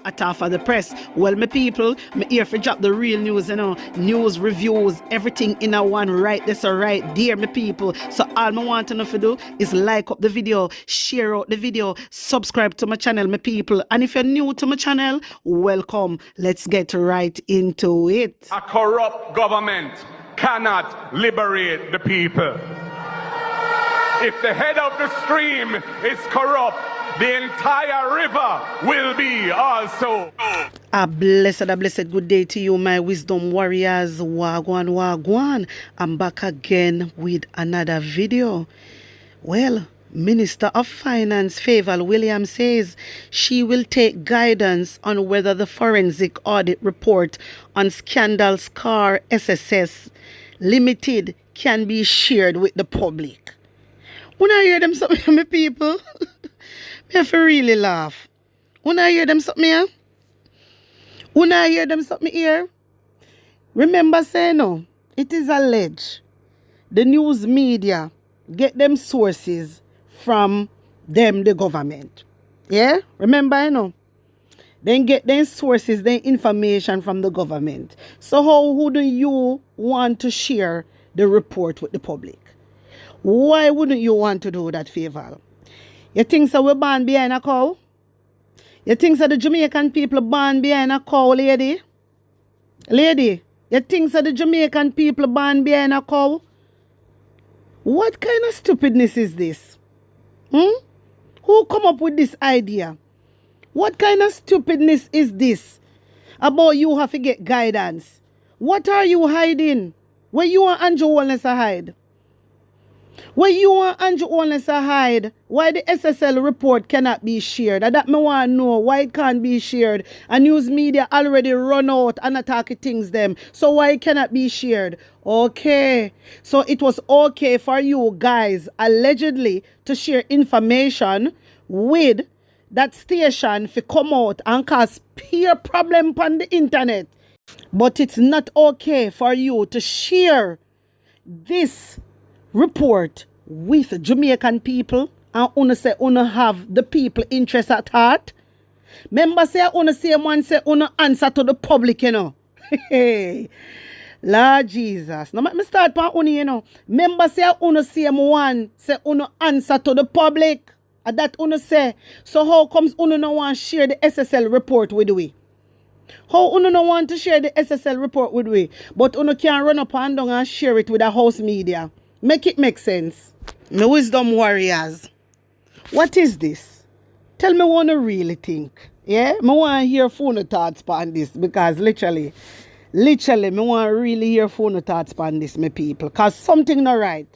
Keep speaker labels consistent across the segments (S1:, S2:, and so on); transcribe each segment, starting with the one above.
S1: At half of the press. Well, my people, me here for drop the real news, news, reviews, everything in a one right this or right there, my people. So all I want to know to do is like up the video, share out the video, subscribe to my channel, my people. And if you're new to my channel, welcome. Let's get right into it.
S2: A corrupt government cannot liberate the people. If the head of the stream is corrupt, the entire river will be also.
S1: A blessed good day to you, my wisdom warriors. Wagwan, wagwan. I'm back again with another video. Well, Minister of Finance Favour Williams says she will take guidance on whether the forensic audit report on scandal scar SSS Limited can be shared with the public. When I hear them something, my people, I have to really laugh. When I hear them something here, when I hear them something here, remember say no, it is alleged the news media get them sources from them, the government. Yeah? Remember, then get them sources, then information from the government. So how do you want to share the report with the public? Why wouldn't you want to do that, Favor? You think so we're born behind a cow? You think so the Jamaican people born behind a cow, lady? Lady, you think so the Jamaican people born behind a cow? What kind of stupidness is this? Who come up with this idea? What kind of stupidness is this? About you have to get guidance. What are you hiding? Where you and Andrew Wallace hide? Where you and Andrew Wallace hide? Why the SSL report cannot be shared? That me want to know why it can't be shared. And news media already run out and attack things them. So why it cannot be shared? Okay. So it was okay for you guys allegedly to share information with that station to come out and cause peer problem on the internet. But it's not okay for you to share this report with Jamaican people and una say una have the people interest at heart. Remember say una say one say una answer to the public, Hey, Lord Jesus. Now let me start by una, Remember say una say one say una answer to the public. And that una say. So how comes una no want share the SSL report with we? How una no want to share the SSL report with we? But una can run up and down and share it with the house media. Make it make sense. My wisdom warriors. What is this? Tell me what you really think. Yeah? I want to hear phone thoughts on this because literally, I want to really hear phone thoughts on this, my people. Because something not right.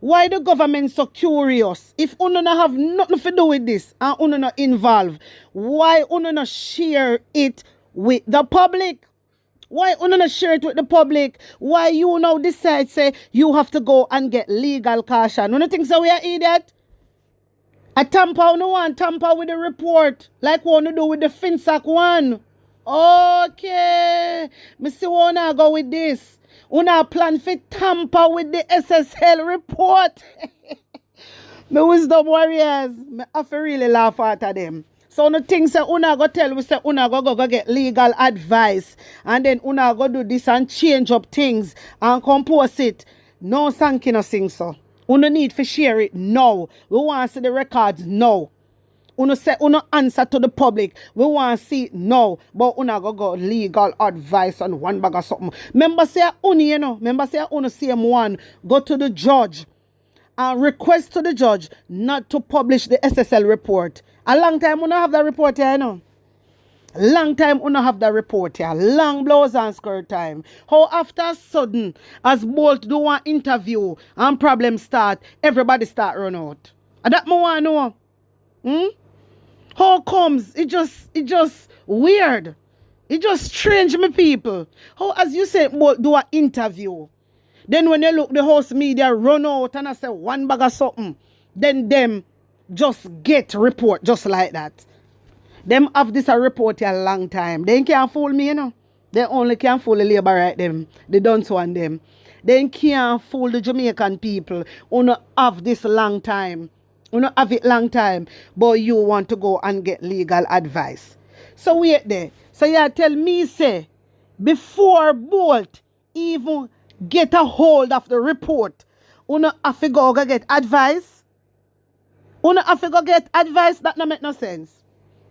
S1: Why the government so curious? If una not have nothing to do with this and una not involved, why una not share it with the public? Why you not share it with the public? Why you now decide say you have to go and get legal caution? You think so we are idiot? A tamper no want tamper with the report like what you do with the FinSac one. Okay. Me see wanna go with this. Una plan for tamper with the SSL report. My wisdom warriors, me have to really laugh at them. So no things say una go tell we say una go get legal advice and then una go do this and change up things and compose it. No sanky no sing so. Una need to share it now. We want to see the records now. Una say una answer to the public. We want to see it now. But una go legal advice on one bag of something. Remember say una, remember say una same one go to the judge and request to the judge not to publish the SSL report. A long time we don't have that report here, Long time we don't have that report here. Long blouse and skirt time. How after sudden, as Bolt do one interview and problem start, everybody start run out. And that I want to know. How comes? It just weird. It just strange, my people. How as you say, Bolt do an interview. Then when you look the house media run out and I say one bag of something, then them just get report just like that. Them have this a report a long time. They can't fool me, They only can fool the labor right them. They don't want them. They can't fool the Jamaican people who have this long time. You know, have it long time, but you want to go and get legal advice. So wait there. So you tell me, say, before Bolt even get a hold of the report, una have to go get advice? Una have to go get advice? That no make no sense.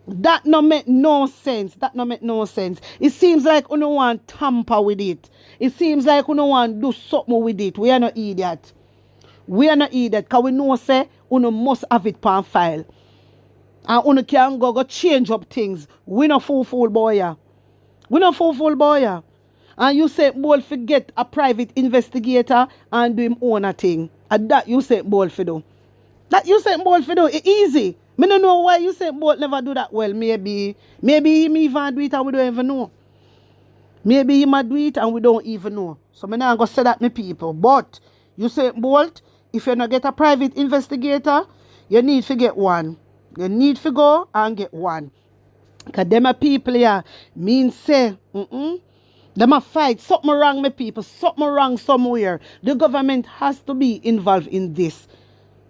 S1: That no make no sense. That no make no sense. It seems like una want tamper with it. It seems like una want do something with it. We are not idiot. We are not idiot. Because we know say una must have it on file. And una can go change up things. We no fool boy ya. We no fool boy ya. And you say Bold forget a private investigator and do him own a thing. And that you say Bold for do. That you say Bold for do. It's easy. Me don't know why you say Bolt never do that well. Maybe he even do it and we don't even know. Maybe he might do it and we don't even know. So me not go say that, me people. But you say Bolt, if you not get a private investigator, you need to get one. You need to go and get one. Because them a people here mean say, them a fight. Something wrong, me people. Something wrong somewhere. The government has to be involved in this.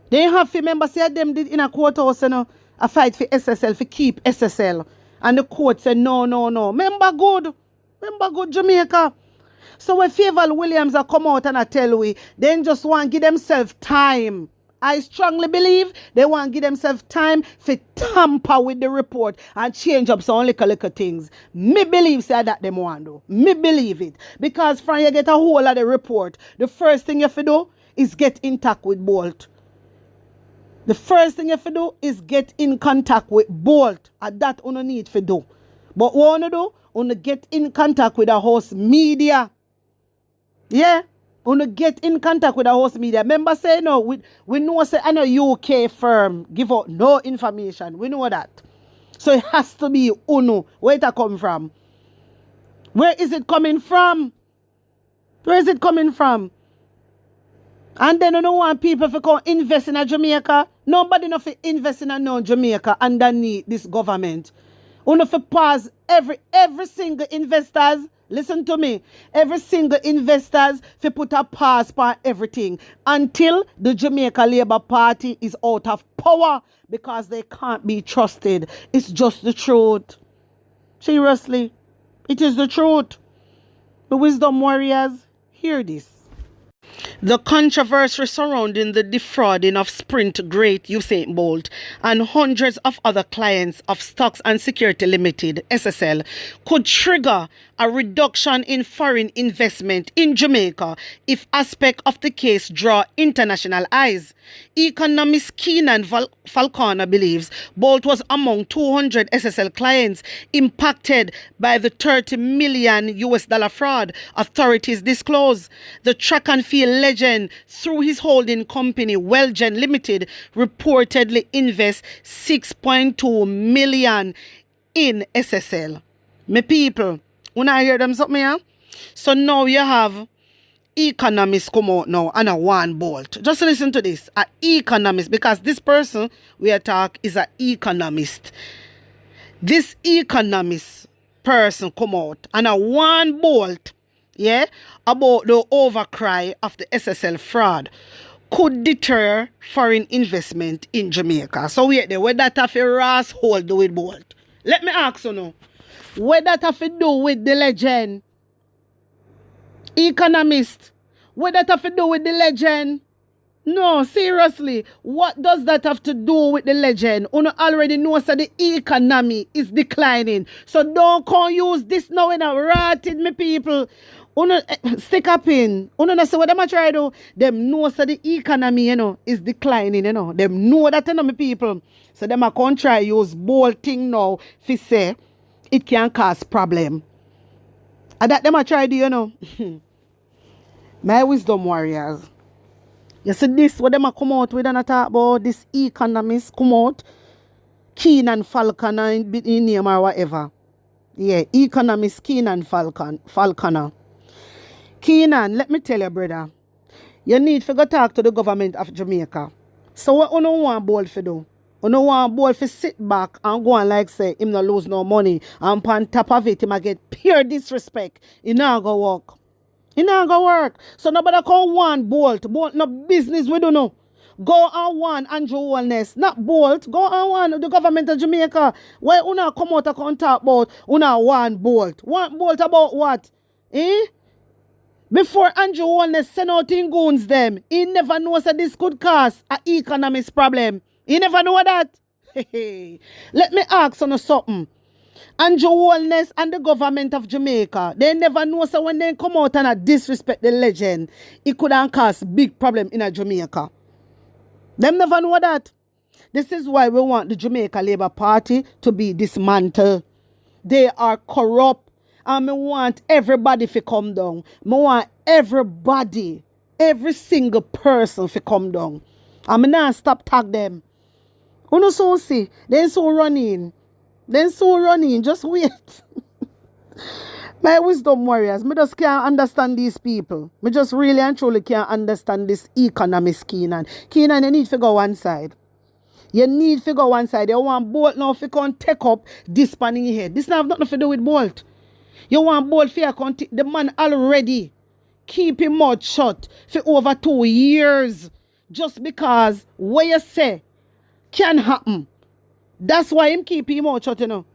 S1: They have to remember, say them did in a courthouse, a fight for SSL, for keep SSL. And the court said, no. Remember good Jamaica. So when Favour Williams are come out and I tell we, they just want to give themselves time. I strongly believe they want to give themselves time for tamper with the report and change up some little things. Me believe say that them want to do. Me believe it. Because from you get a whole of the report, the first thing you have to do is get in touch with Bolt. The first thing you have to do is get in contact with Bolt. And that you need to do. But what you do? You get in contact with the host media. Yeah? You get in contact with the host media. Remember say no, we know say I know UK firm give out no information. We know that. So it has to be UNO. Where it come from? Where is it coming from? Where is it coming from? And then you don't want people to come invest in a Jamaica. Nobody not to invest in a no Jamaica underneath this government. You know to pause every single investors. Listen to me. Every single investors to put a pause on everything until the Jamaica Labour Party is out of power because they can't be trusted. It's just the truth. Seriously. It is the truth. The wisdom warriors, hear this. The controversy surrounding the defrauding of Sprint great Usain Bolt and hundreds of other clients of Stocks and Security Limited, SSL, could trigger a reduction in foreign investment in Jamaica if aspects of the case draw international eyes. Economist Keenan Falconer believes Bolt was among 200 SSL clients impacted by the $30 million US fraud authorities disclose. The track and field legend, through his holding company Wellgen Limited, reportedly invests $6.2 million in SSL. My people, when I hear them something here, so now you have economists come out now and a one Bolt. Just listen to this, an economist, because this person we are talking is an economist. This economist person come out and a one Bolt, yeah, about the overcry of the SSL fraud could deter foreign investment in Jamaica. So wait there, what that have a Ross hold do with Bolt? Let me ask you now. What that have to do with the legend? Economist. What that have to do with the legend? No, seriously. What does that have to do with the legend? You already know that the economy is declining. So don't come use this now in a rotted me people. Stick up in. Know say what them a try do? Them know that the economy, is declining, Them know that, me people. So them a come try use bold thing now to say it can cause problem. And that them a try do, My wisdom warriors. You see this, what them a come out with and a talk about, this economist come out, Keenan Falconer in name or whatever. Yeah, economist Keenan Falconer. Keenan, let me tell you, brother, you need to go talk to the government of Jamaica. So what you don't want Bold to do? You don't want Bold to sit back and go and like say him not lose no money and on top of it him a get pure disrespect. It not go work. It not go work. So nobody can want Bolt. Bolt no business we don't know. Go on one Andrew Wellness, not Bolt. Go on one the government of Jamaica. Why una come out and talk about una one Bolt? One Bolt about what? Eh? Before Andrew Wellness send out in goons them, he never knows that this could cause an economics problem. He never know that. Let me ask on something. Andrew Wellness and the government of Jamaica, they never know so when they come out and disrespect the legend, it could cause big problem in a Jamaica. Them never know that. This is why we want the Jamaica Labour Party to be dismantled. They are corrupt. And I want everybody to come down. I want everybody, every single person to come down. And I not stop tag them. You know so see, they so running. Just wait. My wisdom warriors, me just can't understand these people. Me just really and truly can't understand this economist Keenan. Keenan, you need to go one side. You need to go one side. You want Bolt now to come take up this pan in your head. This have nothing to do with Bolt. You want Bolt for the man already keep him mouth shut for over 2 years. Just because what you say can happen. That's why him keep him mouth shut, you know.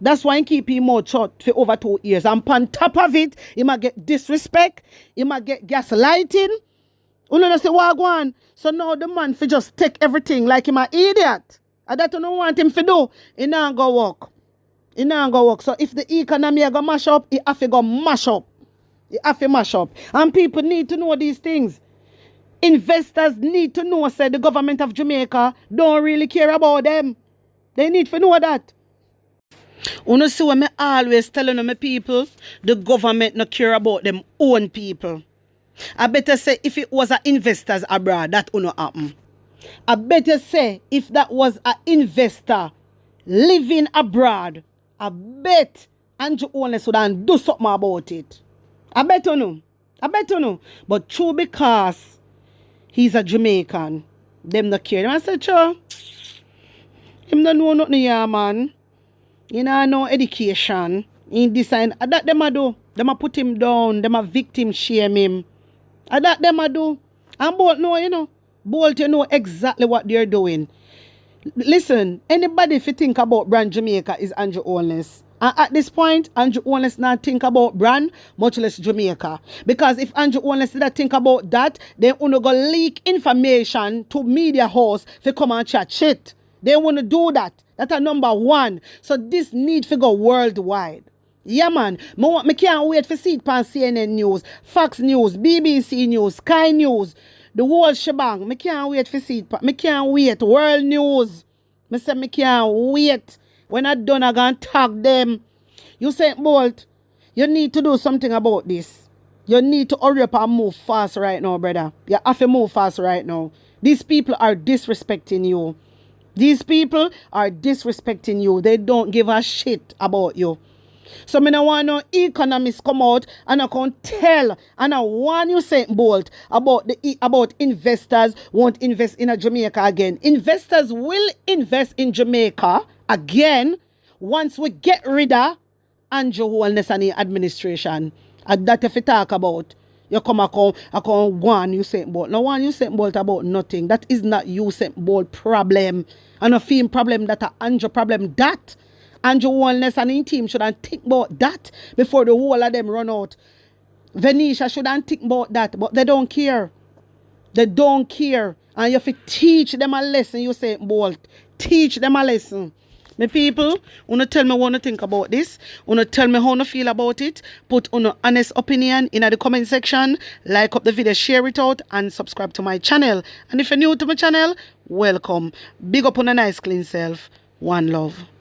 S1: That's why he keep him mouth shut for over 2 years. And on top of it, he might get disrespect. He might get gaslighting. You know, say, what go on? So now the man for just take everything like him an idiot. And that you don't want him to do. He not go work. He not go work. So if the economy go mash up, he have to go mash up. He have to mash up. And people need to know these things. Investors need to know, say, the government of Jamaica don't really care about them. They need to know that. You know, see what me always telling my people, the government not care about them own people. I better say if it was a investors abroad, that would not happen. I better say if that was an investor living abroad, I bet Andrew Wellness would do something about it. I bet you know. But true because he's a Jamaican, them not care. Them I say, sure, him don't know nothing here, man. You know, no education. In design. That them a do. Them a put him down. Them a victim shame him. That them a do. And Bolt know, you know. Bolt, you know exactly what they're doing. Listen, anybody if you think about brand Jamaica is Andrew Wellness. And at this point, Andrew Wellness not think about brand, much less Jamaica. Because if Andrew Wellness did not think about that, they want to go leak information to media house to come and chat shit. They want to do that. That's a number one. So this need to go worldwide. Yeah, man. Me can't wait for see it on CNN News, Fox News, BBC News, Sky News, the whole shebang. Me can't wait for see it. Me can't wait. World News. Me say me can't wait. When I done, I gonna tag them. You say, Bolt, you need to do something about this. You need to hurry up and move fast right now, brother. You have to move fast right now. These people are disrespecting you. These people are disrespecting you. They don't give a shit about you. So I don't want no economists come out and I can tell and I want you say Bolt about investors won't invest in a Jamaica again. Investors will invest in Jamaica again once we get rid of Andrew Wellness and the administration. And that if you talk about you come one Usain Bolt. Now one Usain Bolt about nothing. That is not Usain Bolt problem. And a film problem that a Andrew problem that. Andrew Wellness and his team shouldn't think about that before the whole of them run out. Venetia shouldn't think about that. But they don't care. They don't care. And you have to teach them a lesson, Usain Bolt. Teach them a lesson. My people, wanna tell me what you think about this. Wanna tell me how you feel about it. Put on an honest opinion in the comment section. Like up the video, share it out, and subscribe to my channel. And if you're new to my channel, welcome. Big up on a nice clean self. One love.